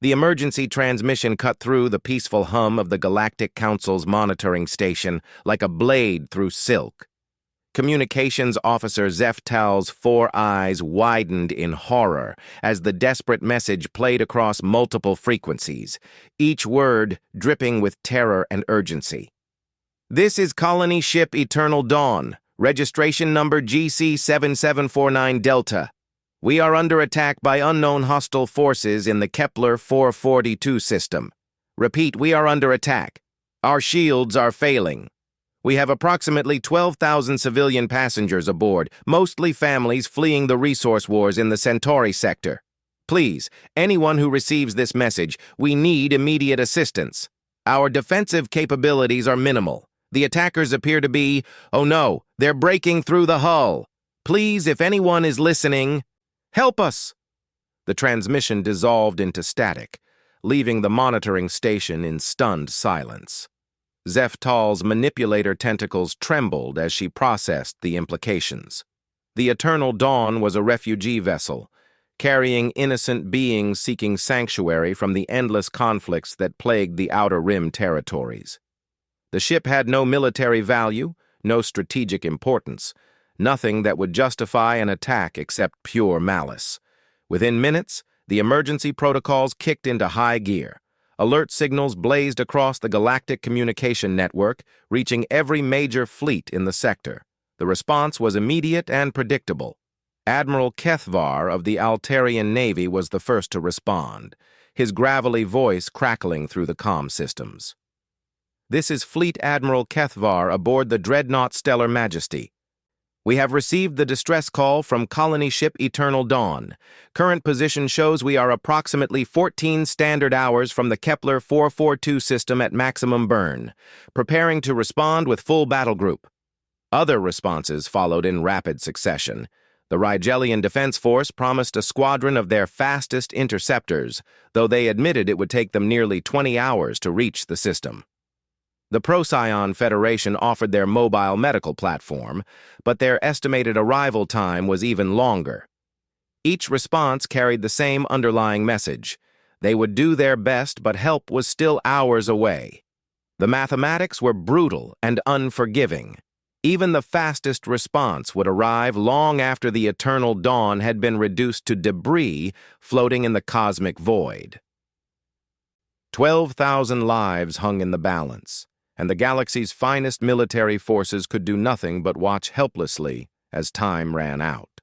The emergency transmission cut through the peaceful hum of the Galactic Council's monitoring station like a blade through silk. Communications Officer Zeftal's 4 eyes widened in horror as the desperate message played across multiple frequencies, each word dripping with terror and urgency. "This is Colony Ship Eternal Dawn, registration number GC7749 Delta. We are under attack by unknown hostile forces in the Kepler 442 system. Repeat, we are under attack. Our shields are failing. We have approximately 12,000 civilian passengers aboard, mostly families fleeing the resource wars in the Centauri sector. Please, anyone who receives this message, we need immediate assistance. Our defensive capabilities are minimal. The attackers appear to be, oh no, they're breaking through the hull. Please, if anyone is listening, help us." The transmission dissolved into static, leaving the monitoring station in stunned silence. Zeftal's manipulator tentacles trembled as she processed the implications. The Eternal Dawn was a refugee vessel, carrying innocent beings seeking sanctuary from the endless conflicts that plagued the Outer Rim territories. The ship had no military value, no strategic importance, nothing that would justify an attack except pure malice. Within minutes, the emergency protocols kicked into high gear. Alert signals blazed across the galactic communication network, reaching every major fleet in the sector. The response was immediate and predictable. Admiral Kethvar of the Altarian Navy was the first to respond, his gravelly voice crackling through the comm systems. "This is Fleet Admiral Kethvar aboard the Dreadnought Stellar Majesty. We have received the distress call from Colony Ship Eternal Dawn. Current position shows we are approximately 14 standard hours from the Kepler 442 system at maximum burn, preparing to respond with full battle group." Other responses followed in rapid succession. The Rigelian Defense Force promised a squadron of their fastest interceptors, though they admitted it would take them nearly 20 hours to reach the system. The Procyon Federation offered their mobile medical platform, but their estimated arrival time was even longer. Each response carried the same underlying message. They would do their best, but help was still hours away. The mathematics were brutal and unforgiving. Even the fastest response would arrive long after the Eternal Dawn had been reduced to debris floating in the cosmic void. 12,000 lives hung in the balance, and the galaxy's finest military forces could do nothing but watch helplessly as time ran out.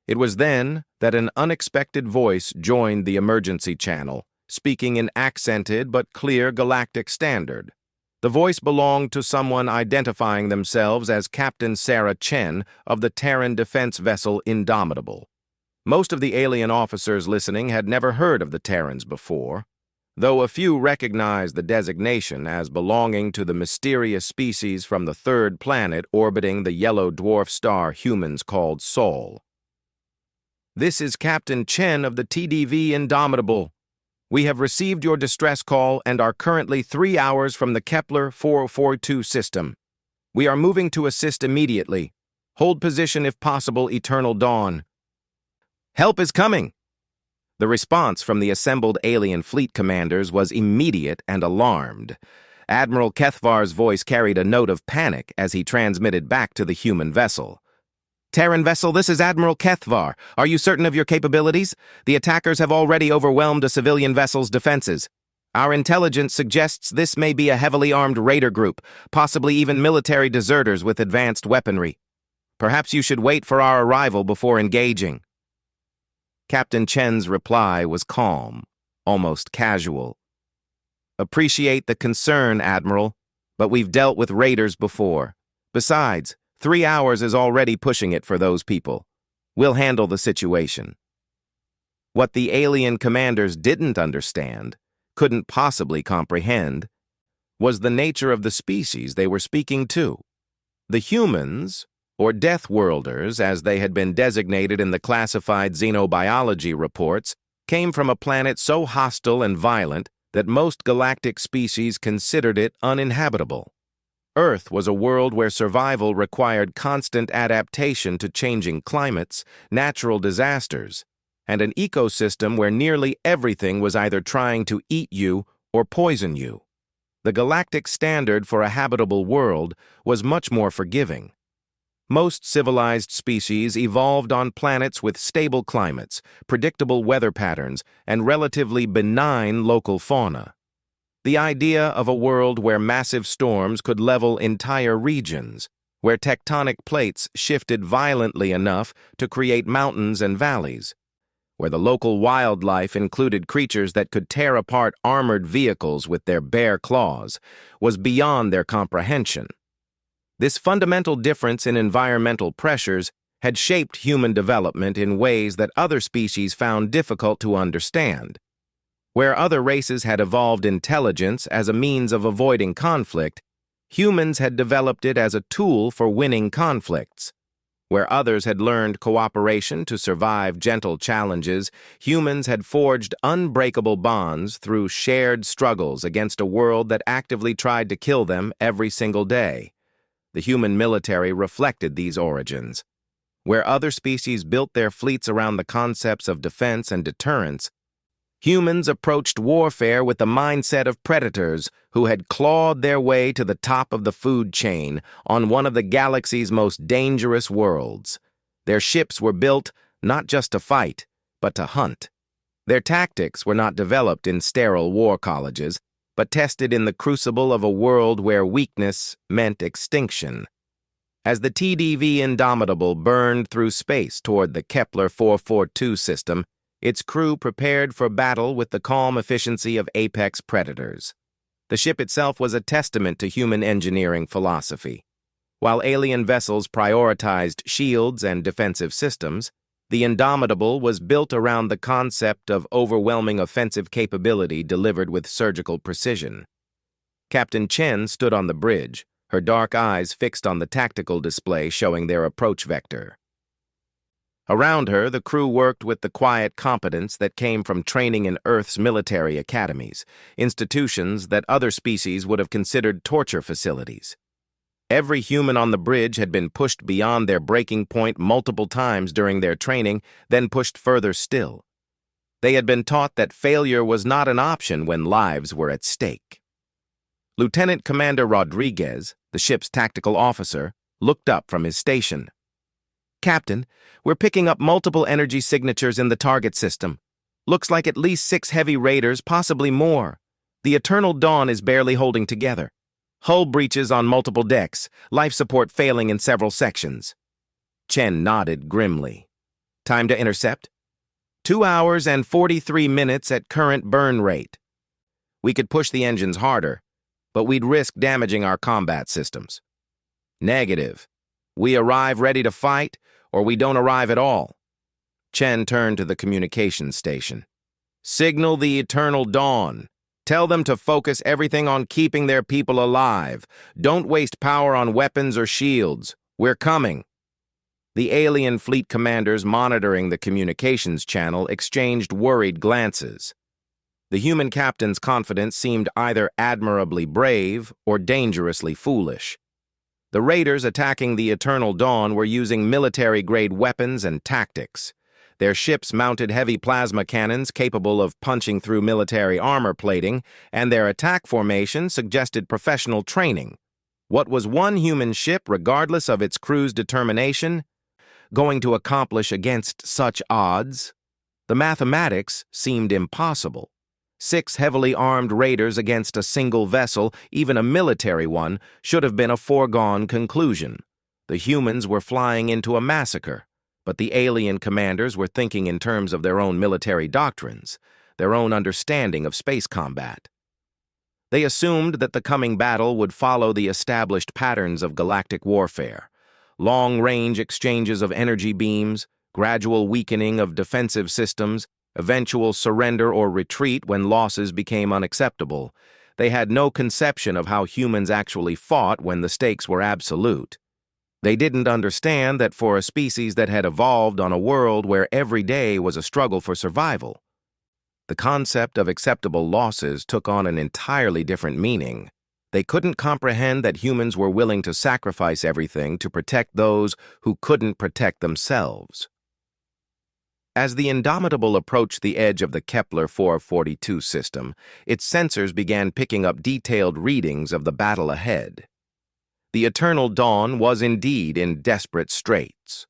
It was then that an unexpected voice joined the emergency channel, speaking in accented but clear galactic standard. The voice belonged to someone identifying themselves as Captain Sarah Chen of the Terran defense vessel Indomitable. Most of the alien officers listening had never heard of the Terrans before, though a few recognized the designation as belonging to the mysterious species from the third planet orbiting the yellow dwarf star humans called Sol. "This is Captain Chen of the TDV Indomitable. We have received your distress call and are currently 3 hours from the Kepler 442 system. We are moving to assist immediately. Hold position if possible, Eternal Dawn." "Help is coming!" The response from the assembled alien fleet commanders was immediate and alarmed. Admiral Kethvar's voice carried a note of panic as he transmitted back to the human vessel. "Terran vessel, this is Admiral Kethvar. Are you certain of your capabilities? The attackers have already overwhelmed a civilian vessel's defenses. Our intelligence suggests this may be a heavily armed raider group, possibly even military deserters with advanced weaponry. Perhaps you should wait for our arrival before engaging." Captain Chen's reply was calm, almost casual. "Appreciate the concern, Admiral, but we've dealt with raiders before. Besides, 3 hours is already pushing it for those people. We'll handle the situation." What the alien commanders didn't understand, couldn't possibly comprehend, was the nature of the species they were speaking to. The humans, or Deathworlders, as they had been designated in the classified xenobiology reports, came from a planet so hostile and violent that most galactic species considered it uninhabitable. Earth was a world where survival required constant adaptation to changing climates, natural disasters, and an ecosystem where nearly everything was either trying to eat you or poison you. The galactic standard for a habitable world was much more forgiving. Most civilized species evolved on planets with stable climates, predictable weather patterns, and relatively benign local fauna. The idea of a world where massive storms could level entire regions, where tectonic plates shifted violently enough to create mountains and valleys, where the local wildlife included creatures that could tear apart armored vehicles with their bare claws, was beyond their comprehension. This fundamental difference in environmental pressures had shaped human development in ways that other species found difficult to understand. Where other races had evolved intelligence as a means of avoiding conflict, humans had developed it as a tool for winning conflicts. Where others had learned cooperation to survive gentle challenges, humans had forged unbreakable bonds through shared struggles against a world that actively tried to kill them every single day. The human military reflected these origins. Where other species built their fleets around the concepts of defense and deterrence, humans approached warfare with the mindset of predators who had clawed their way to the top of the food chain on one of the galaxy's most dangerous worlds. Their ships were built not just to fight, but to hunt. Their tactics were not developed in sterile war colleges, but tested in the crucible of a world where weakness meant extinction. As the TDV Indomitable burned through space toward the Kepler 442 system, its crew prepared for battle with the calm efficiency of apex predators. The ship itself was a testament to human engineering philosophy. While alien vessels prioritized shields and defensive systems, the Indomitable was built around the concept of overwhelming offensive capability delivered with surgical precision. Captain Chen stood on the bridge, her dark eyes fixed on the tactical display showing their approach vector. Around her, the crew worked with the quiet competence that came from training in Earth's military academies, institutions that other species would have considered torture facilities. Every human on the bridge had been pushed beyond their breaking point multiple times during their training, then pushed further still. They had been taught that failure was not an option when lives were at stake. Lieutenant Commander Rodriguez, the ship's tactical officer, looked up from his station. "Captain, we're picking up multiple energy signatures in the target system. Looks like at least 6 heavy raiders, possibly more. The Eternal Dawn is barely holding together. Hull breaches on multiple decks, life support failing in several sections." Chen nodded grimly. "Time to intercept?" 2 hours and 43 minutes at current burn rate. "We could push the engines harder, but we'd risk damaging our combat systems." "Negative. We arrive ready to fight, or we don't arrive at all." Chen turned to the communications station. "Signal the Eternal Dawn. Tell them to focus everything on keeping their people alive. Don't waste power on weapons or shields. We're coming." The alien fleet commanders monitoring the communications channel exchanged worried glances. The human captain's confidence seemed either admirably brave or dangerously foolish. The raiders attacking the Eternal Dawn were using military-grade weapons and tactics. Their ships mounted heavy plasma cannons capable of punching through military armor plating, and their attack formation suggested professional training. What was one human ship, regardless of its crew's determination, going to accomplish against such odds? The mathematics seemed impossible. 6 heavily armed raiders against a single vessel, even a military one, should have been a foregone conclusion. The humans were flying into a massacre, but the alien commanders were thinking in terms of their own military doctrines, their own understanding of space combat. They assumed that the coming battle would follow the established patterns of galactic warfare: long-range exchanges of energy beams, gradual weakening of defensive systems, eventual surrender or retreat when losses became unacceptable. They had no conception of how humans actually fought when the stakes were absolute. They didn't understand that for a species that had evolved on a world where every day was a struggle for survival, the concept of acceptable losses took on an entirely different meaning. They couldn't comprehend that humans were willing to sacrifice everything to protect those who couldn't protect themselves. As the Indomitable approached the edge of the Kepler 442 system, its sensors began picking up detailed readings of the battle ahead. The Eternal Dawn was indeed in desperate straits.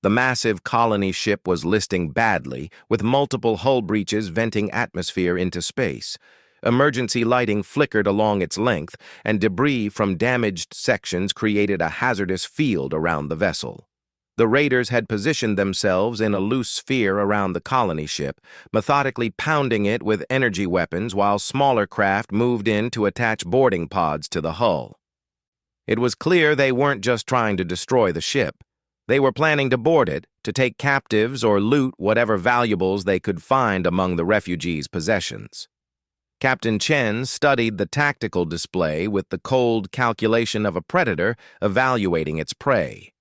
The massive colony ship was listing badly, with multiple hull breaches venting atmosphere into space. Emergency lighting flickered along its length, and debris from damaged sections created a hazardous field around the vessel. The raiders had positioned themselves in a loose sphere around the colony ship, methodically pounding it with energy weapons while smaller craft moved in to attach boarding pods to the hull. It was clear they weren't just trying to destroy the ship. They were planning to board it, to take captives or loot whatever valuables they could find among the refugees' possessions. Captain Chen studied the tactical display with the cold calculation of a predator evaluating its prey.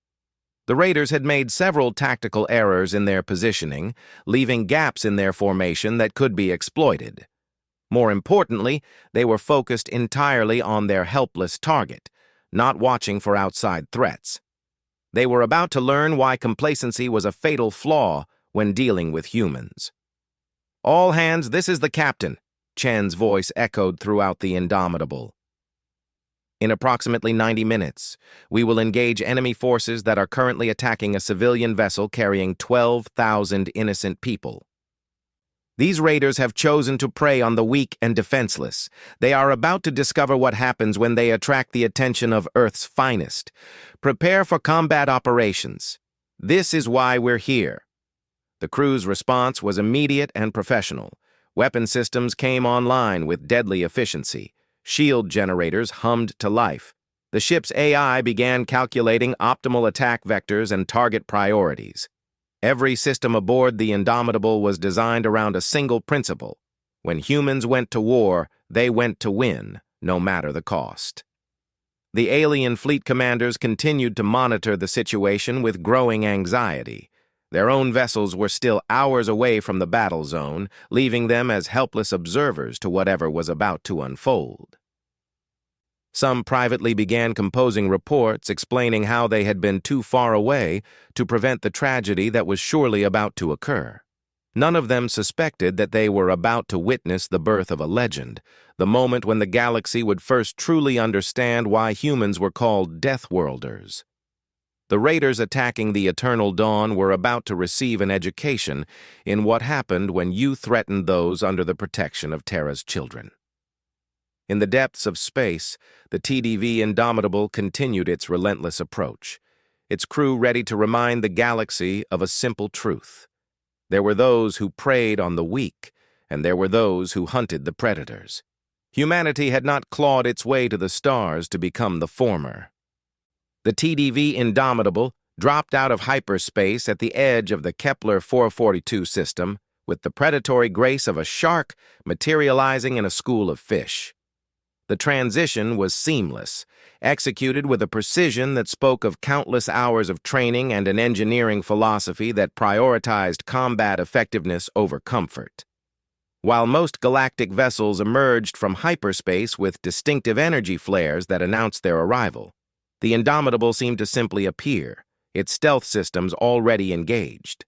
The raiders had made several tactical errors in their positioning, leaving gaps in their formation that could be exploited. More importantly, they were focused entirely on their helpless target, not watching for outside threats. They were about to learn why complacency was a fatal flaw when dealing with humans. "All hands, this is the captain," Chen's voice echoed throughout the Indomitable. "In approximately 90 minutes, we will engage enemy forces that are currently attacking a civilian vessel carrying 12,000 innocent people. These raiders have chosen to prey on the weak and defenseless. They are about to discover what happens when they attract the attention of Earth's finest. Prepare for combat operations. This is why we're here." The crew's response was immediate and professional. Weapon systems came online with deadly efficiency. Shield generators hummed to life. The ship's AI began calculating optimal attack vectors and target priorities. Every system aboard the Indomitable was designed around a single principle. When humans went to war, they went to win, no matter the cost. The alien fleet commanders continued to monitor the situation with growing anxiety. Their own vessels were still hours away from the battle zone, leaving them as helpless observers to whatever was about to unfold. Some privately began composing reports explaining how they had been too far away to prevent the tragedy that was surely about to occur. None of them suspected that they were about to witness the birth of a legend, the moment when the galaxy would first truly understand why humans were called Deathworlders. The raiders attacking the Eternal Dawn were about to receive an education in what happened when you threatened those under the protection of Terra's children. In the depths of space, the TDV Indomitable continued its relentless approach, its crew ready to remind the galaxy of a simple truth. There were those who preyed on the weak, and there were those who hunted the predators. Humanity had not clawed its way to the stars to become the former. The TDV Indomitable dropped out of hyperspace at the edge of the Kepler 442 system, with the predatory grace of a shark materializing in a school of fish. The transition was seamless, executed with a precision that spoke of countless hours of training and an engineering philosophy that prioritized combat effectiveness over comfort. While most galactic vessels emerged from hyperspace with distinctive energy flares that announced their arrival, the Indomitable seemed to simply appear, its stealth systems already engaged.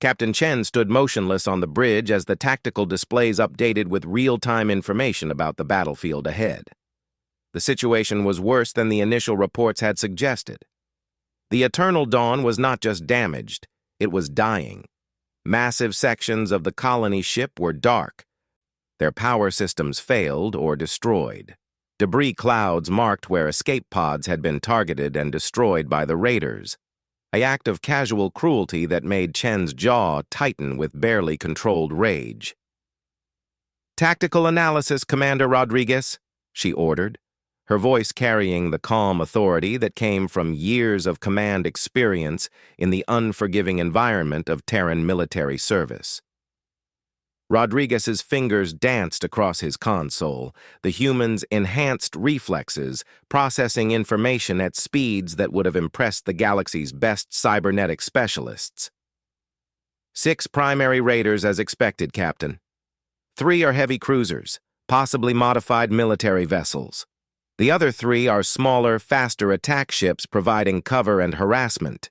Captain Chen stood motionless on the bridge as the tactical displays updated with real-time information about the battlefield ahead. The situation was worse than the initial reports had suggested. The Eternal Dawn was not just damaged, it was dying. Massive sections of the colony ship were dark. Their power systems failed or destroyed. Debris clouds marked where escape pods had been targeted and destroyed by the raiders. An act of casual cruelty that made Chen's jaw tighten with barely controlled rage. "Tactical analysis, Commander Rodriguez," she ordered, her voice carrying the calm authority that came from years of command experience in the unforgiving environment of Terran military service. Rodriguez's fingers danced across his console, the human's enhanced reflexes processing information at speeds that would have impressed the galaxy's best cybernetic specialists. 6 primary raiders as expected, Captain. 3 are heavy cruisers, possibly modified military vessels. The other 3 are smaller, faster attack ships providing cover and harassment.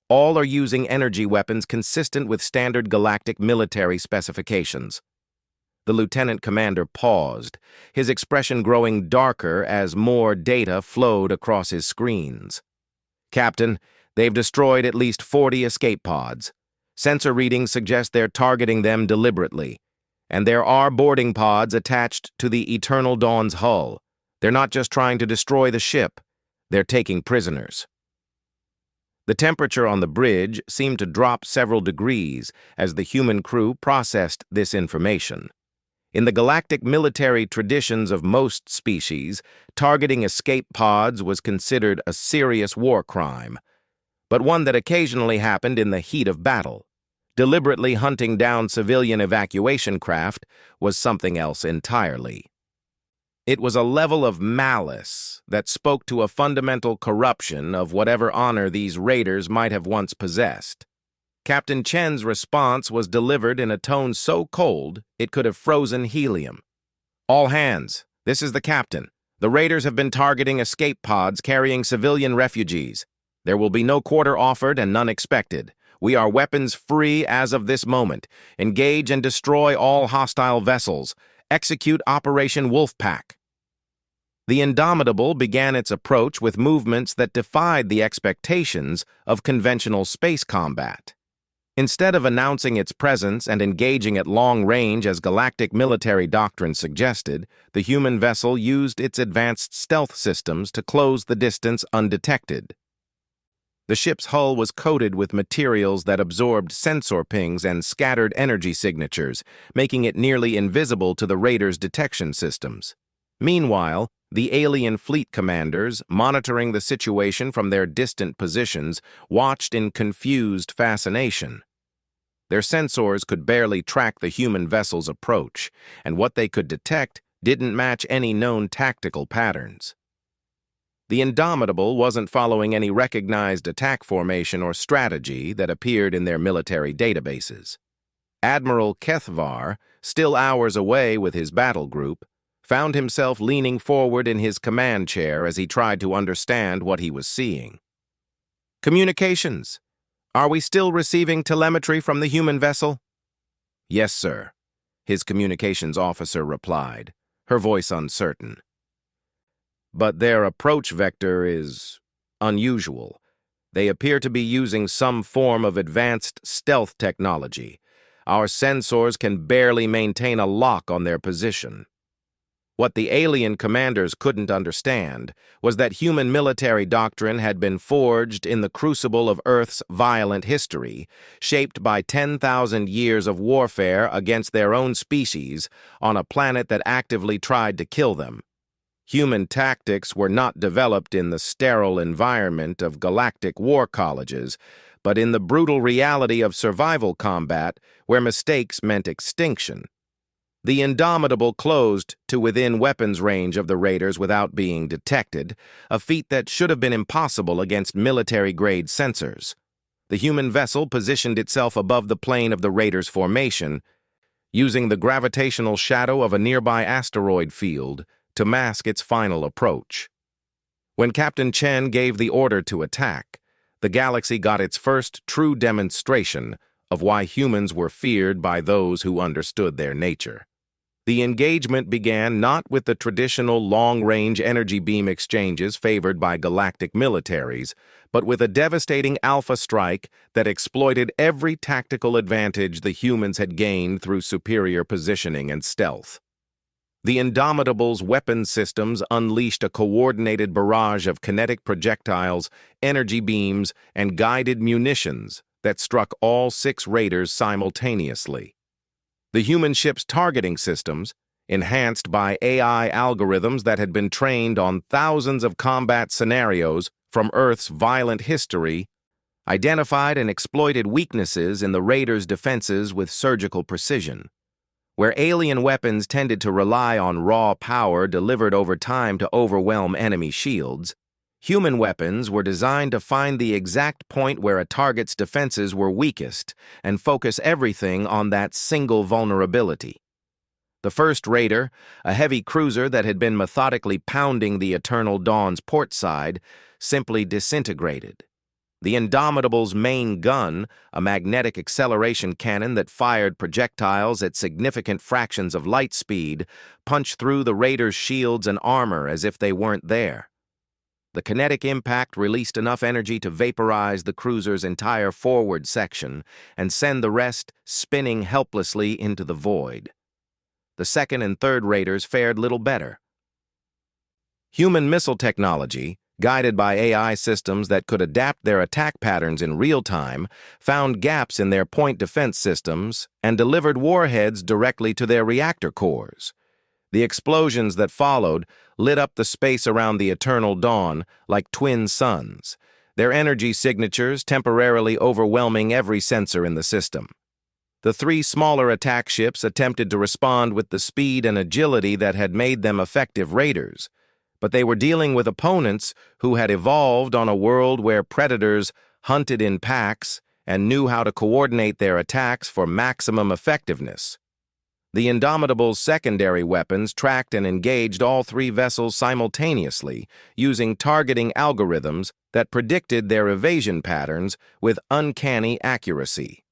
All are using energy weapons consistent with standard galactic military specifications. The lieutenant commander paused, his expression growing darker as more data flowed across his screens. "Captain, they've destroyed at least 40 escape pods. Sensor readings suggest they're targeting them deliberately. And there are boarding pods attached to the Eternal Dawn's hull. They're not just trying to destroy the ship, they're taking prisoners." The temperature on the bridge seemed to drop several degrees as the human crew processed this information. In the galactic military traditions of most species, targeting escape pods was considered a serious war crime, but one that occasionally happened in the heat of battle. Deliberately hunting down civilian evacuation craft was something else entirely. It was a level of malice that spoke to a fundamental corruption of whatever honor these raiders might have once possessed. Captain Chen's response was delivered in a tone so cold it could have frozen helium. "All hands, this is the captain. The raiders have been targeting escape pods carrying civilian refugees. There will be no quarter offered and none expected. We are weapons free as of this moment. Engage and destroy all hostile vessels. Execute Operation Wolfpack." The Indomitable began its approach with movements that defied the expectations of conventional space combat. Instead of announcing its presence and engaging at long range as galactic military doctrine suggested, the human vessel used its advanced stealth systems to close the distance undetected. The ship's hull was coated with materials that absorbed sensor pings and scattered energy signatures, making it nearly invisible to the raiders' detection systems. Meanwhile, the alien fleet commanders, monitoring the situation from their distant positions, watched in confused fascination. Their sensors could barely track the human vessel's approach, and what they could detect didn't match any known tactical patterns. The Indomitable wasn't following any recognized attack formation or strategy that appeared in their military databases. Admiral Kethvar, still hours away with his battle group, found himself leaning forward in his command chair as he tried to understand what he was seeing. "Communications. Are we still receiving telemetry from the human vessel?" "Yes, sir," his communications officer replied, her voice uncertain. "But their approach vector is unusual. They appear to be using some form of advanced stealth technology. Our sensors can barely maintain a lock on their position." What the alien commanders couldn't understand was that human military doctrine had been forged in the crucible of Earth's violent history, shaped by 10,000 years of warfare against their own species on a planet that actively tried to kill them. Human tactics were not developed in the sterile environment of galactic war colleges, but in the brutal reality of survival combat where mistakes meant extinction. The Indomitable closed to within weapons range of the raiders without being detected, a feat that should have been impossible against military-grade sensors. The human vessel positioned itself above the plane of the raiders' formation, using the gravitational shadow of a nearby asteroid field to mask its final approach. When Captain Chen gave the order to attack, the galaxy got its first true demonstration of why humans were feared by those who understood their nature. The engagement began not with the traditional long-range energy beam exchanges favored by galactic militaries, but with a devastating alpha strike that exploited every tactical advantage the humans had gained through superior positioning and stealth. The Indomitable's weapon systems unleashed a coordinated barrage of kinetic projectiles, energy beams, and guided munitions that struck all 6 raiders simultaneously. The human ship's targeting systems, enhanced by AI algorithms that had been trained on thousands of combat scenarios from Earth's violent history, identified and exploited weaknesses in the raiders' defenses with surgical precision. Where alien weapons tended to rely on raw power delivered over time to overwhelm enemy shields, human weapons were designed to find the exact point where a target's defenses were weakest and focus everything on that single vulnerability. The first raider, a heavy cruiser that had been methodically pounding the Eternal Dawn's port side, simply disintegrated. The Indomitable's main gun, a magnetic acceleration cannon that fired projectiles at significant fractions of light speed, punched through the raiders' shields and armor as if they weren't there. The kinetic impact released enough energy to vaporize the cruiser's entire forward section and send the rest spinning helplessly into the void. The second and third raiders fared little better. Human missile technology, guided by AI systems that could adapt their attack patterns in real time, found gaps in their point defense systems and delivered warheads directly to their reactor cores. The explosions that followed lit up the space around the eternal dawn like twin suns, their energy signatures temporarily overwhelming every sensor in the system. The three smaller attack ships attempted to respond with the speed and agility that had made them effective raiders, but they were dealing with opponents who had evolved on a world where predators hunted in packs and knew how to coordinate their attacks for maximum effectiveness. The Indomitable's secondary weapons tracked and engaged all three vessels simultaneously, using targeting algorithms that predicted their evasion patterns with uncanny accuracy.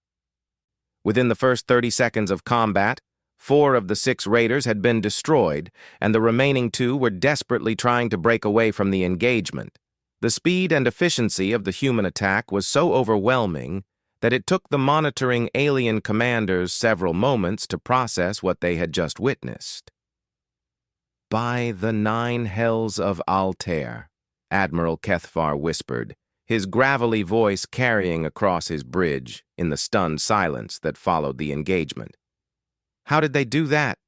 Within the first 30 seconds of combat, 4 of the 6 raiders had been destroyed, and the remaining 2 were desperately trying to break away from the engagement. The speed and efficiency of the human attack was so overwhelming that it took the monitoring alien commanders several moments to process what they had just witnessed. "By the 9 hells of Altair," Admiral Kethvar whispered, his gravelly voice carrying across his bridge in the stunned silence that followed the engagement. How did they do that?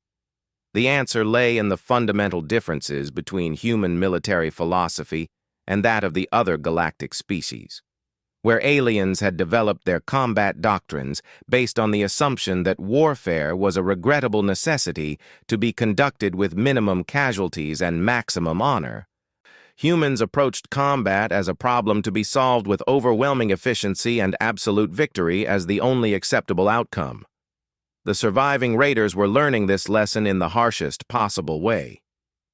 The answer lay in the fundamental differences between human military philosophy and that of the other galactic species, where aliens had developed their combat doctrines based on the assumption that warfare was a regrettable necessity to be conducted with minimum casualties and maximum honor. Humans approached combat as a problem to be solved with overwhelming efficiency and absolute victory as the only acceptable outcome. The surviving raiders were learning this lesson in the harshest possible way.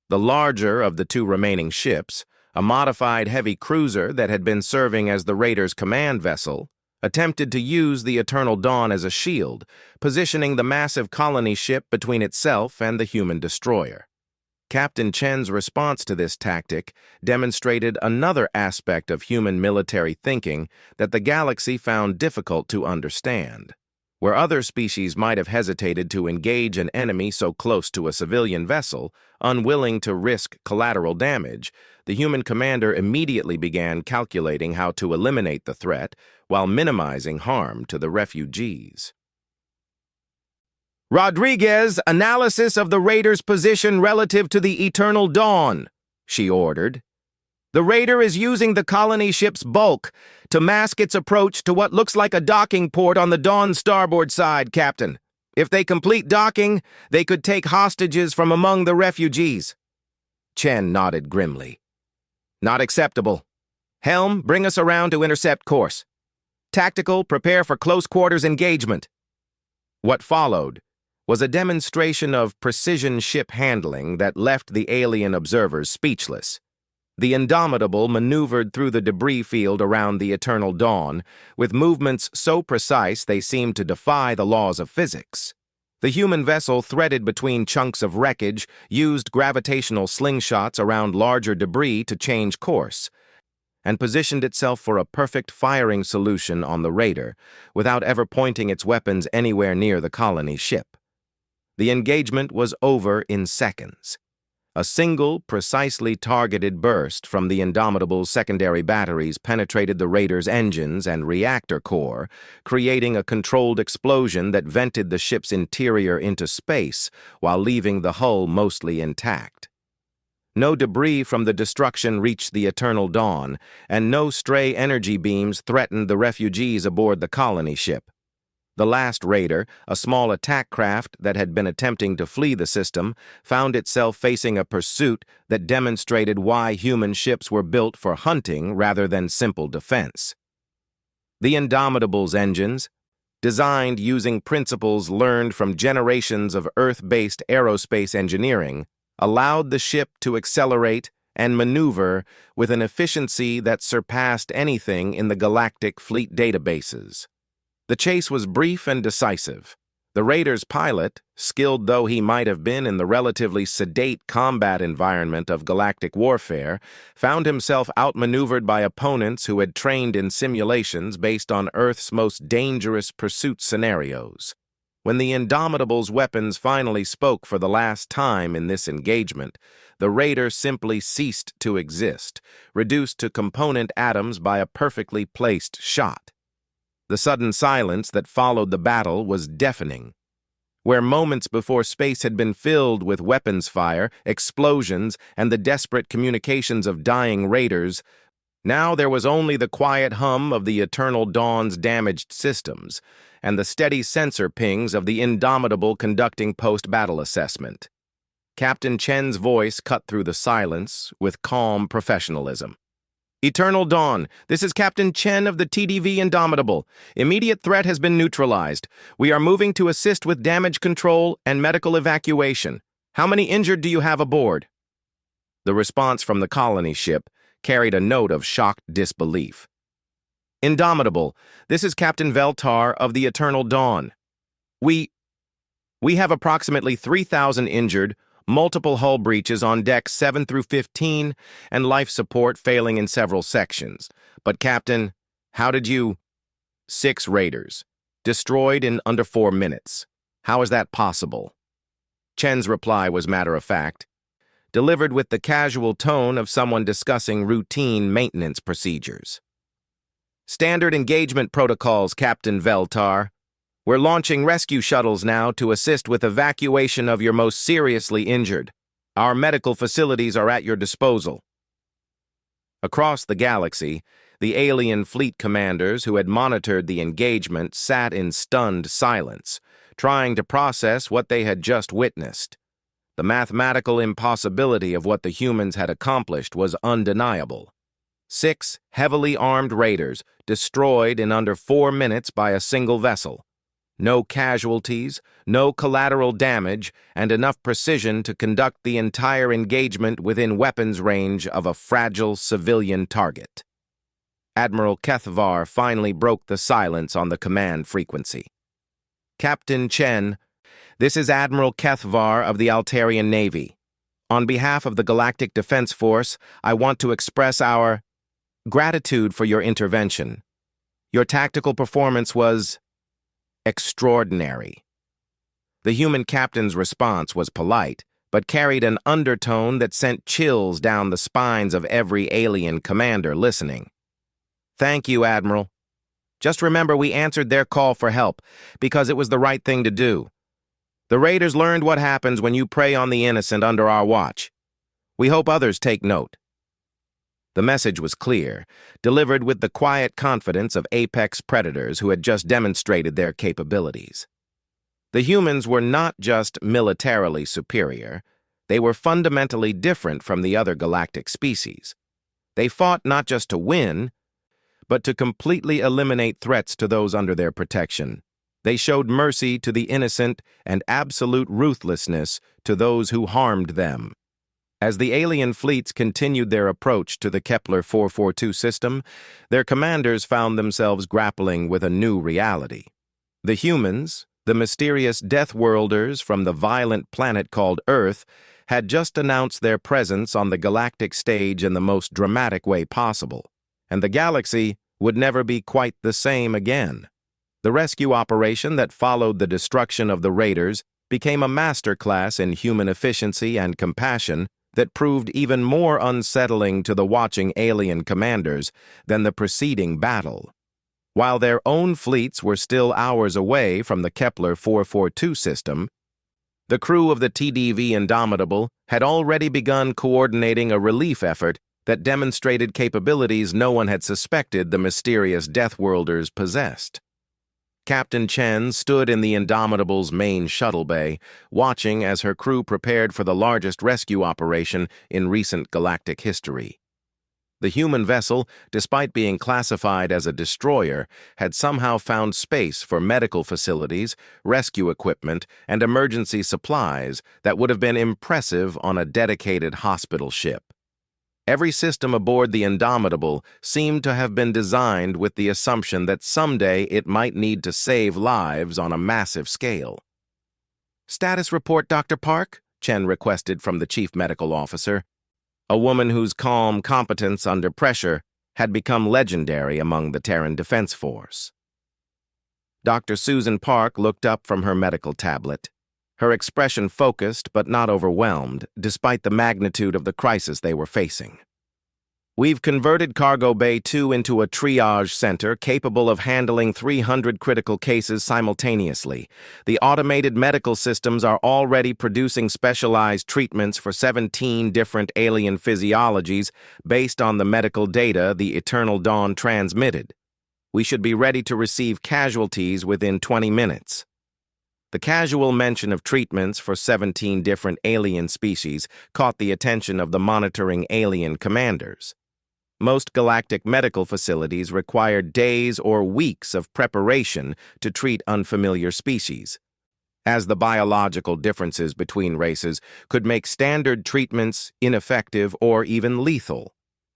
The larger of the 2 remaining ships, a modified heavy cruiser that had been serving as the raiders' command vessel, attempted to use the Eternal Dawn as a shield, positioning the massive colony ship between itself and the human destroyer. Captain Chen's response to this tactic demonstrated another aspect of human military thinking that the galaxy found difficult to understand. Where other species might have hesitated to engage an enemy so close to a civilian vessel, unwilling to risk collateral damage, the human commander immediately began calculating how to eliminate the threat while minimizing harm to the refugees. "Rodriguez, analysis of the Raider's position relative to the Eternal Dawn," she ordered. "The Raider is using the colony ship's bulk to mask its approach to what looks like a docking port on the Dawn's starboard side, Captain. If they complete docking, they could take hostages from among the refugees." Chen nodded grimly. "Not acceptable. Helm, bring us around to intercept course. Tactical, prepare for close quarters engagement." What followed was a demonstration of precision ship handling that left the alien observers speechless. The Indomitable maneuvered through the debris field around the Eternal Dawn, with movements so precise they seemed to defy the laws of physics. The human vessel threaded between chunks of wreckage, used gravitational slingshots around larger debris to change course, and positioned itself for a perfect firing solution on the raider, without ever pointing its weapons anywhere near the colony ship. The engagement was over in seconds. A single, precisely targeted burst from the Indomitable's secondary batteries penetrated the Raider's engines and reactor core, creating a controlled explosion that vented the ship's interior into space while leaving the hull mostly intact. No debris from the destruction reached the Eternal Dawn, and no stray energy beams threatened the refugees aboard the colony ship. The last raider, a small attack craft that had been attempting to flee the system, found itself facing a pursuit that demonstrated why human ships were built for hunting rather than simple defense. The Indomitable's engines, designed using principles learned from generations of Earth-based aerospace engineering, allowed the ship to accelerate and maneuver with an efficiency that surpassed anything in the galactic fleet databases. The chase was brief and decisive. The Raiders' pilot, skilled though he might have been in the relatively sedate combat environment of galactic warfare, found himself outmaneuvered by opponents who had trained in simulations based on Earth's most dangerous pursuit scenarios. When the Indomitable's weapons finally spoke for the last time in this engagement, the Raider simply ceased to exist, reduced to component atoms by a perfectly placed shot. The sudden silence that followed the battle was deafening. Where moments before space had been filled with weapons fire, explosions, and the desperate communications of dying raiders, now there was only the quiet hum of the Eternal Dawn's damaged systems and the steady sensor pings of the Indomitable conducting post-battle assessment. Captain Chen's voice cut through the silence with calm professionalism. Eternal Dawn, this is Captain Chen of the TDV Indomitable. Immediate threat has been neutralized. We are moving to assist with damage control and medical evacuation. How many injured do you have aboard? The response from the colony ship carried a note of shocked disbelief. Indomitable, this is Captain Veltar of the Eternal Dawn. We have approximately 3,000 injured, multiple hull breaches on decks 7 through 15, and life support failing in several sections. But Captain, how did you... 6 raiders. Destroyed in under 4 minutes. How is that possible? Chen's reply was matter-of-fact, delivered with the casual tone of someone discussing routine maintenance procedures. Standard engagement protocols, Captain Veltar. We're launching rescue shuttles now to assist with evacuation of your most seriously injured. Our medical facilities are at your disposal. Across the galaxy, the alien fleet commanders who had monitored the engagement sat in stunned silence, trying to process what they had just witnessed. The mathematical impossibility of what the humans had accomplished was undeniable. 6 heavily armed raiders destroyed in under 4 minutes by a single vessel. No casualties, no collateral damage, and enough precision to conduct the entire engagement within weapons range of a fragile civilian target. Admiral Kethvar finally broke the silence on the command frequency. Captain Chen, this is Admiral Kethvar of the Altarian Navy. On behalf of the Galactic Defense Force, I want to express our gratitude for your intervention. Your tactical performance was extraordinary. The human captain's response was polite, but carried an undertone that sent chills down the spines of every alien commander listening. Thank you, Admiral. Just remember we answered their call for help because it was the right thing to do. The Raiders learned what happens when you prey on the innocent under our watch. We hope others take note. The message was clear, delivered with the quiet confidence of apex predators who had just demonstrated their capabilities. The humans were not just militarily superior, they were fundamentally different from the other galactic species. They fought not just to win, but to completely eliminate threats to those under their protection. They showed mercy to the innocent and absolute ruthlessness to those who harmed them. As the alien fleets continued their approach to the Kepler 442 system, their commanders found themselves grappling with a new reality. The humans, the mysterious Deathworlders from the violent planet called Earth, had just announced their presence on the galactic stage in the most dramatic way possible, and the galaxy would never be quite the same again. The rescue operation that followed the destruction of the Raiders became a masterclass in human efficiency and compassion that proved even more unsettling to the watching alien commanders than the preceding battle. While their own fleets were still hours away from the Kepler 442 system, the crew of the TDV Indomitable had already begun coordinating a relief effort that demonstrated capabilities no one had suspected the mysterious Deathworlders possessed. Captain Chen stood in the Indomitable's main shuttle bay, watching as her crew prepared for the largest rescue operation in recent galactic history. The human vessel, despite being classified as a destroyer, had somehow found space for medical facilities, rescue equipment, and emergency supplies that would have been impressive on a dedicated hospital ship. Every system aboard the Indomitable seemed to have been designed with the assumption that someday it might need to save lives on a massive scale. "Status report, Dr. Park," Chen requested from the chief medical officer, a woman whose calm competence under pressure had become legendary among the Terran Defense Force. Dr. Susan Park looked up from her medical tablet, her expression focused but not overwhelmed, despite the magnitude of the crisis they were facing. "We've converted Cargo Bay 2 into a triage center capable of handling 300 critical cases simultaneously. The automated medical systems are already producing specialized treatments for 17 different alien physiologies based on the medical data the Eternal Dawn transmitted. We should be ready to receive casualties within 20 minutes. The casual mention of treatments for 17 different alien species caught the attention of the monitoring alien commanders. Most galactic medical facilities required days or weeks of preparation to treat unfamiliar species, as the biological differences between races could make standard treatments ineffective or even lethal.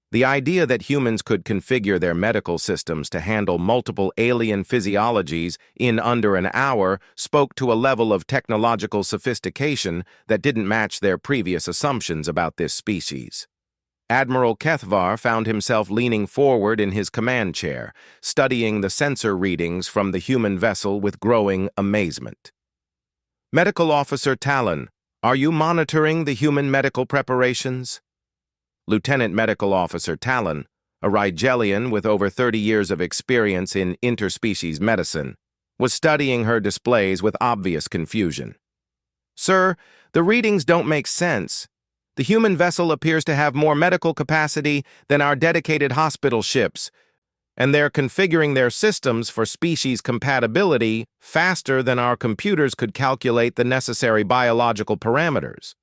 The idea that humans could configure their medical systems to handle multiple alien physiologies in under an hour spoke to a level of technological sophistication that didn't match their previous assumptions about this species. Admiral Kethvar found himself leaning forward in his command chair, studying the sensor readings from the human vessel with growing amazement. "Medical Officer Talon, are you monitoring the human medical preparations?" Lieutenant Medical Officer Talon, a Rigelian with over 30 years of experience in interspecies medicine, was studying her displays with obvious confusion. "Sir, the readings don't make sense. The human vessel appears to have more medical capacity than our dedicated hospital ships, and they're configuring their systems for species compatibility faster than our computers could calculate the necessary biological parameters."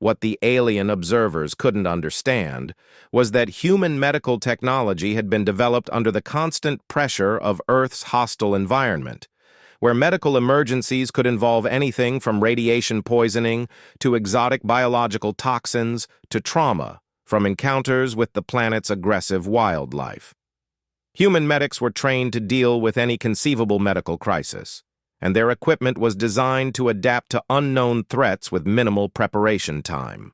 What the alien observers couldn't understand was that human medical technology had been developed under the constant pressure of Earth's hostile environment, where medical emergencies could involve anything from radiation poisoning to exotic biological toxins to trauma from encounters with the planet's aggressive wildlife. Human medics were trained to deal with any conceivable medical crisis, and their equipment was designed to adapt to unknown threats with minimal preparation time.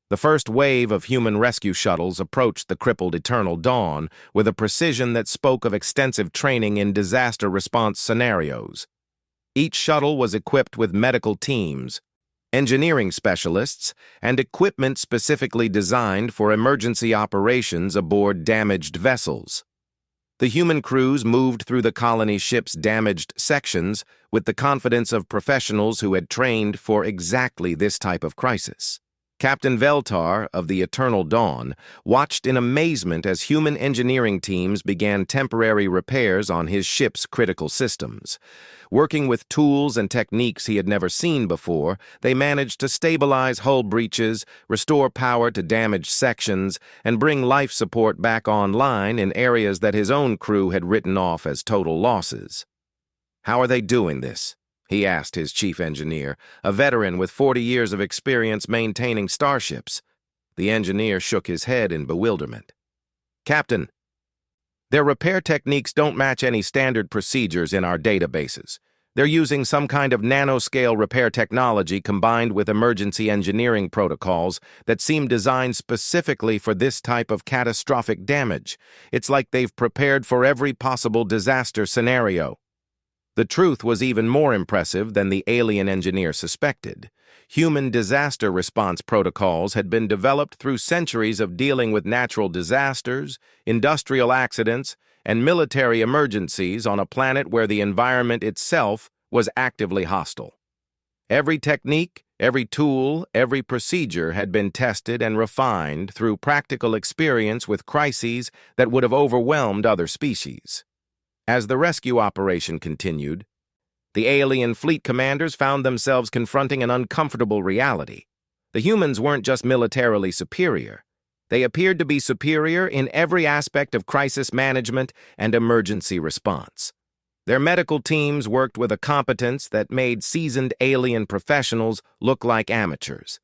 The first wave of human rescue shuttles approached the crippled Eternal Dawn with a precision that spoke of extensive training in disaster response scenarios. Each shuttle was equipped with medical teams, engineering specialists, and equipment specifically designed for emergency operations aboard damaged vessels. The human crews moved through the colony ship's damaged sections with the confidence of professionals who had trained for exactly this type of crisis. Captain Veltar of the Eternal Dawn watched in amazement as human engineering teams began temporary repairs on his ship's critical systems. Working with tools and techniques he had never seen before, they managed to stabilize hull breaches, restore power to damaged sections, and bring life support back online in areas that his own crew had written off as total losses. "How are they doing this?" he asked his chief engineer, a veteran with 40 years of experience maintaining starships. The engineer shook his head in bewilderment. "Captain, their repair techniques don't match any standard procedures in our databases. They're using some kind of nanoscale repair technology combined with emergency engineering protocols that seem designed specifically for this type of catastrophic damage. It's like they've prepared for every possible disaster scenario." The truth was even more impressive than the alien engineer suspected. Human disaster response protocols had been developed through centuries of dealing with natural disasters, industrial accidents, and military emergencies on a planet where the environment itself was actively hostile. Every technique, every tool, every procedure had been tested and refined through practical experience with crises that would have overwhelmed other species. As the rescue operation continued, the alien fleet commanders found themselves confronting an uncomfortable reality. The humans weren't just militarily superior. They appeared to be superior in every aspect of crisis management and emergency response. Their medical teams worked with a competence that made seasoned alien professionals look like amateurs.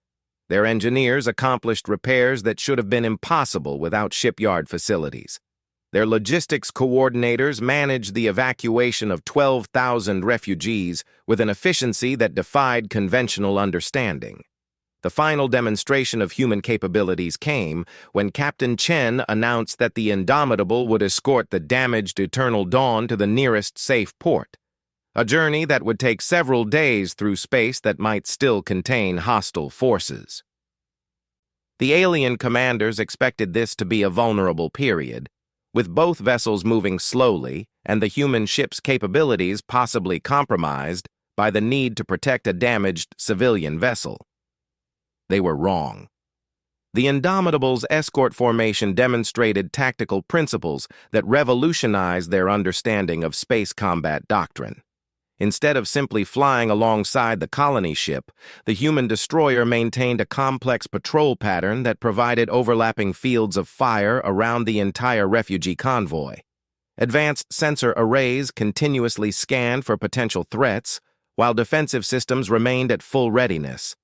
Their engineers accomplished repairs that should have been impossible without shipyard facilities. Their logistics coordinators managed the evacuation of 12,000 refugees with an efficiency that defied conventional understanding. The final demonstration of human capabilities came when Captain Chen announced that the Indomitable would escort the damaged Eternal Dawn to the nearest safe port, a journey that would take several days through space that might still contain hostile forces. The alien commanders expected this to be a vulnerable period, with both vessels moving slowly and the human ship's capabilities possibly compromised by the need to protect a damaged civilian vessel. They were wrong. The Indomitable's escort formation demonstrated tactical principles that revolutionized their understanding of space combat doctrine. Instead of simply flying alongside the colony ship, the human destroyer maintained a complex patrol pattern that provided overlapping fields of fire around the entire refugee convoy. Advanced sensor arrays continuously scanned for potential threats, while defensive systems remained at full readiness.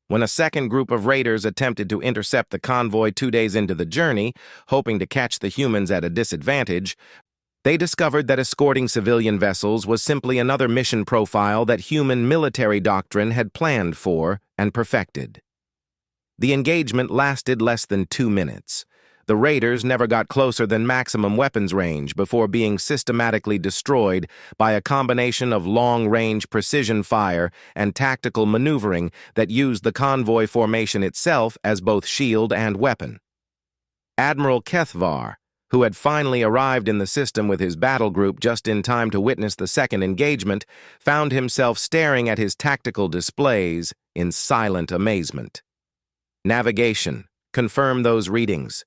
When a second group of raiders attempted to intercept the convoy 2 days into the journey, hoping to catch the humans at a disadvantage, they discovered that escorting civilian vessels was simply another mission profile that human military doctrine had planned for and perfected. The engagement lasted less than 2 minutes. The raiders never got closer than maximum weapons range before being systematically destroyed by a combination of long-range precision fire and tactical maneuvering that used the convoy formation itself as both shield and weapon. Admiral Kethvar, who had finally arrived in the system with his battle group just in time to witness the second engagement, found himself staring at his tactical displays in silent amazement. Navigation. Confirm those readings.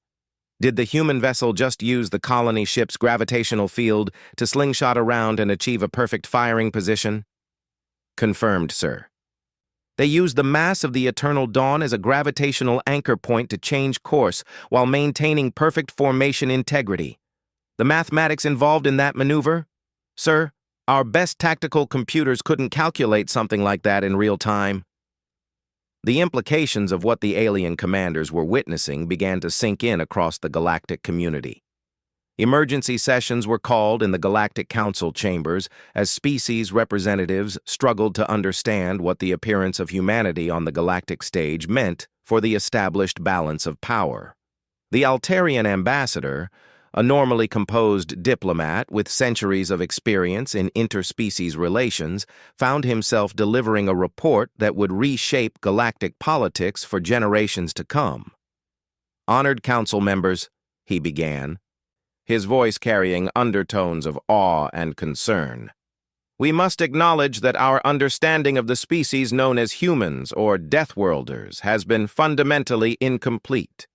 Did the human vessel just use the colony ship's gravitational field to slingshot around and achieve a perfect firing position? Confirmed, sir. They used the mass of the Eternal Dawn as a gravitational anchor point to change course while maintaining perfect formation integrity. The mathematics involved in that maneuver? Sir, our best tactical computers couldn't calculate something like that in real time. The implications of what the alien commanders were witnessing began to sink in across the galactic community. Emergency sessions were called in the Galactic Council chambers as species representatives struggled to understand what the appearance of humanity on the galactic stage meant for the established balance of power. The Altarian ambassador, a normally composed diplomat with centuries of experience in interspecies relations, found himself delivering a report that would reshape galactic politics for generations to come. "Honored council members," he began, his voice carrying undertones of awe and concern. "We must acknowledge that our understanding of the species known as humans or Deathworlders has been fundamentally incomplete.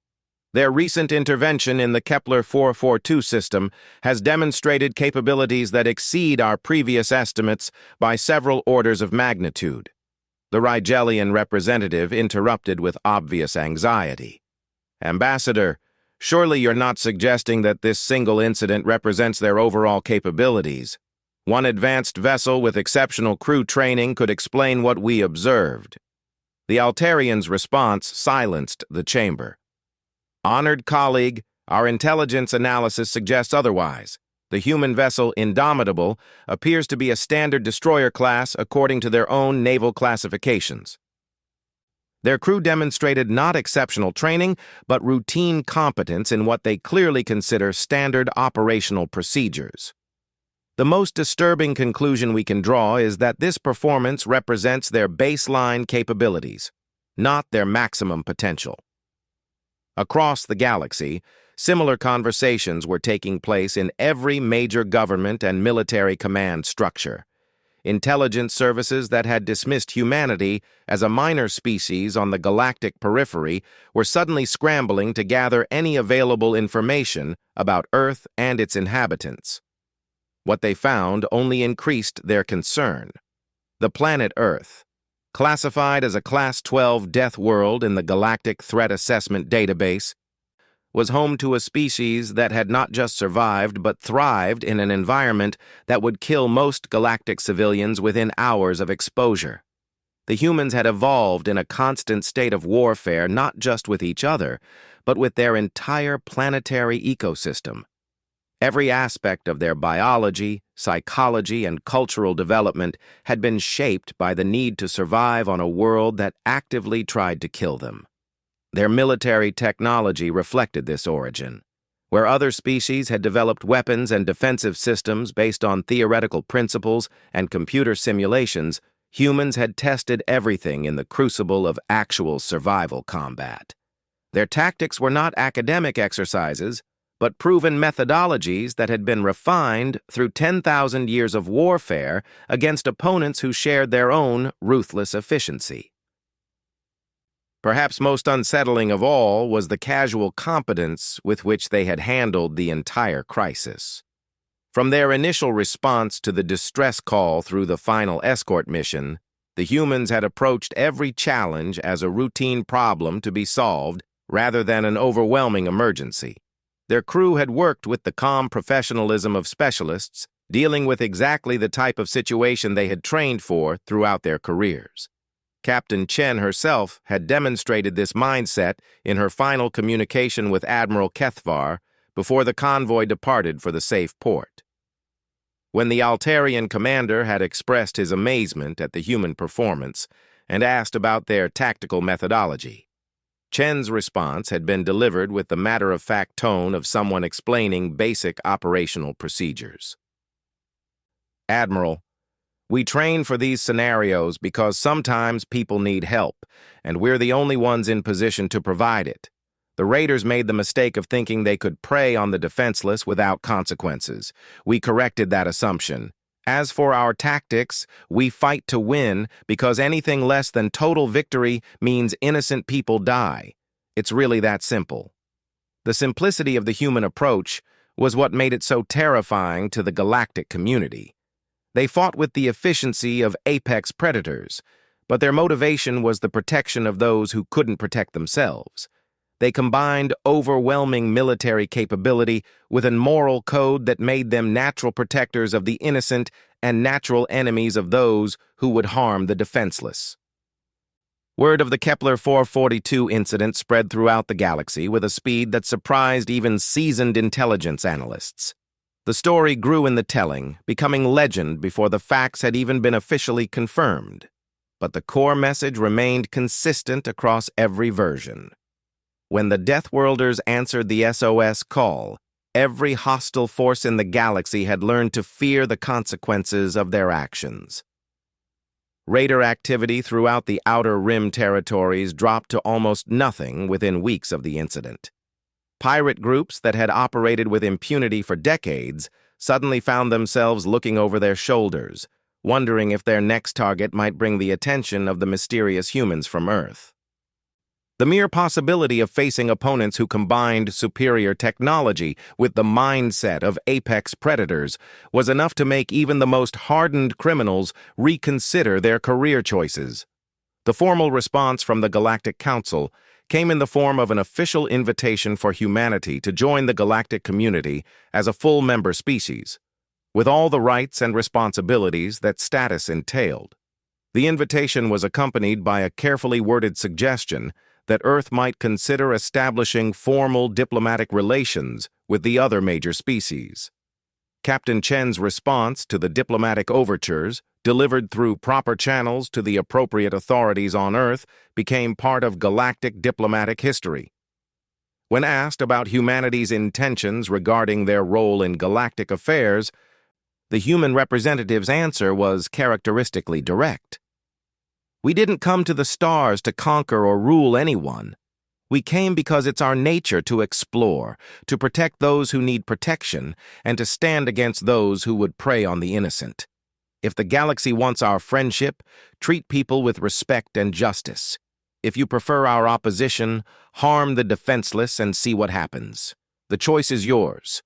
Their recent intervention in the Kepler 442 system has demonstrated capabilities that exceed our previous estimates by several orders of magnitude." The Rigelian representative interrupted with obvious anxiety. "Ambassador, surely you're not suggesting that this single incident represents their overall capabilities. One advanced vessel with exceptional crew training could explain what we observed." The Altarian's response silenced the chamber. "Honored colleague, our intelligence analysis suggests otherwise. The human vessel Indomitable appears to be a standard destroyer class according to their own naval classifications. Their crew demonstrated not exceptional training, but routine competence in what they clearly consider standard operational procedures. The most disturbing conclusion we can draw is that this performance represents their baseline capabilities, not their maximum potential." Across the galaxy, similar conversations were taking place in every major government and military command structure. Intelligence services that had dismissed humanity as a minor species on the galactic periphery were suddenly scrambling to gather any available information about Earth and its inhabitants. What they found only increased their concern. The planet Earth, classified as a Class 12 death world in the Galactic Threat Assessment Database, was home to a species that had not just survived but thrived in an environment that would kill most galactic civilians within hours of exposure. the humans had evolved in a constant state of warfare not just with each other, but with their entire planetary ecosystem. Every aspect of their biology, psychology, and cultural development had been shaped by the need to survive on a world that actively tried to kill them. Their military technology reflected this origin. Where other species had developed weapons and defensive systems based on theoretical principles and computer simulations, humans had tested everything in the crucible of actual survival combat. Their tactics were not academic exercises, but proven methodologies that had been refined through 10,000 years of warfare against opponents who shared their own ruthless efficiency. Perhaps most unsettling of all was the casual competence with which they had handled the entire crisis. From their initial response to the distress call through the final escort mission, the humans had approached every challenge as a routine problem to be solved rather than an overwhelming emergency. Their crew had worked with the calm professionalism of specialists, dealing with exactly the type of situation they had trained for throughout their careers. Captain Chen herself had demonstrated this mindset in her final communication with Admiral Kethvar before the convoy departed for the safe port. When the Altarian commander had expressed his amazement at the human performance and asked about their tactical methodology, Chen's response had been delivered with the matter-of-fact tone of someone explaining basic operational procedures. "Admiral, we train for these scenarios because sometimes people need help, and we're the only ones in position to provide it. The raiders made the mistake of thinking they could prey on the defenseless without consequences. We corrected that assumption. As for our tactics, we fight to win because anything less than total victory means innocent people die. It's really that simple." The simplicity of the human approach was what made it so terrifying to the galactic community. They fought with the efficiency of apex predators, but their motivation was the protection of those who couldn't protect themselves. They combined overwhelming military capability with a moral code that made them natural protectors of the innocent and natural enemies of those who would harm the defenseless. Word of the Kepler 442 incident spread throughout the galaxy with a speed that surprised even seasoned intelligence analysts. The story grew in the telling, becoming legend before the facts had even been officially confirmed. But the core message remained consistent across every version. When the Deathworlders answered the SOS call, every hostile force in the galaxy had learned to fear the consequences of their actions. Raider activity throughout the Outer Rim territories dropped to almost nothing within weeks of the incident. Pirate groups that had operated with impunity for decades suddenly found themselves looking over their shoulders, wondering if their next target might bring the attention of the mysterious humans from Earth. The mere possibility of facing opponents who combined superior technology with the mindset of apex predators was enough to make even the most hardened criminals reconsider their career choices. The formal response from the Galactic Council came in the form of an official invitation for humanity to join the galactic community as a full member species, with all the rights and responsibilities that status entailed. The invitation was accompanied by a carefully worded suggestion that Earth might consider establishing formal diplomatic relations with the other major species. Captain Chen's response to the diplomatic overtures, delivered through proper channels to the appropriate authorities on Earth, became part of galactic diplomatic history. When asked about humanity's intentions regarding their role in galactic affairs, the human representative's answer was characteristically direct. "We didn't come to the stars to conquer or rule anyone. We came because it's our nature to explore, to protect those who need protection, and to stand against those who would prey on the innocent. If the galaxy wants our friendship, treat people with respect and justice. If you prefer our opposition, harm the defenseless and see what happens. The choice is yours."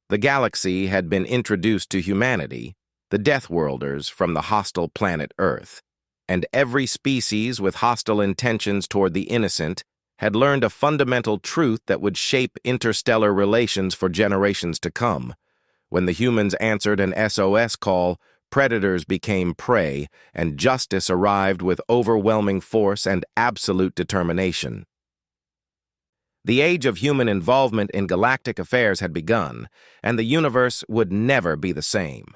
The galaxy had been introduced to humanity, the Deathworlders from the hostile planet Earth, and every species with hostile intentions toward the innocent had learned a fundamental truth that would shape interstellar relations for generations to come. When the humans answered an SOS call, Predators became prey, and justice arrived with overwhelming force and absolute determination. The age of human involvement in galactic affairs had begun, and the universe would never be the same.